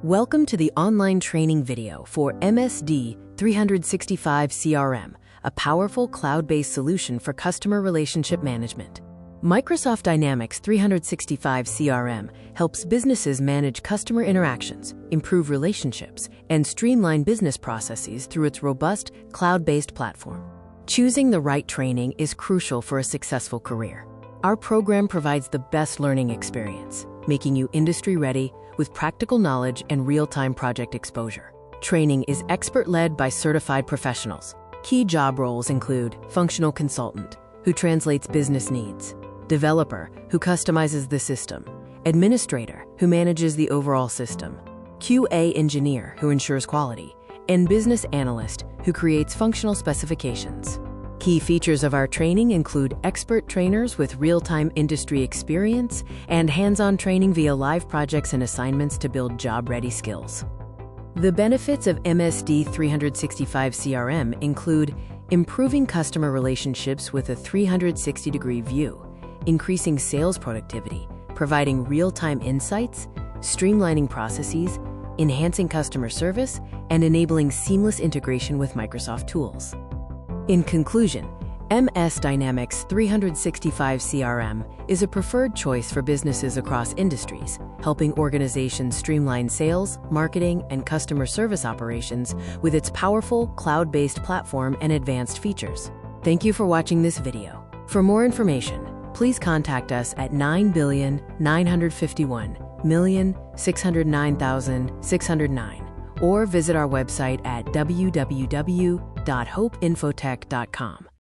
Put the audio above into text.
Welcome to the online training video for MSD 365 CRM, a powerful cloud-based solution for customer relationship management. Microsoft Dynamics 365 CRM helps businesses manage customer interactions, improve relationships, and streamline business processes through its robust, cloud-based platform. Choosing the right training is crucial for a successful career. Our program provides the best learning experience, making you industry-ready with practical knowledge and real-time project exposure. Training is expert-led by certified professionals. Key job roles include functional consultant, who translates business needs, developer, who customizes the system, administrator, who manages the overall system, QA engineer, who ensures quality, and business analyst, who creates functional specifications. Key features of our training include expert trainers with real-time industry experience and hands-on training via live projects and assignments to build job-ready skills. The benefits of MSD 365 CRM include improving customer relationships with a 360-degree view, increasing sales productivity, providing real-time insights, streamlining processes, enhancing customer service, and enabling seamless integration with Microsoft tools. In conclusion, MS Dynamics 365 CRM is a preferred choice for businesses across industries, helping organizations streamline sales, marketing, and customer service operations with its powerful, cloud-based platform and advanced features. Thank you for watching this video. For more information, please contact us at 9,951,609,609 or visit our website at www.hopeinfotech.com.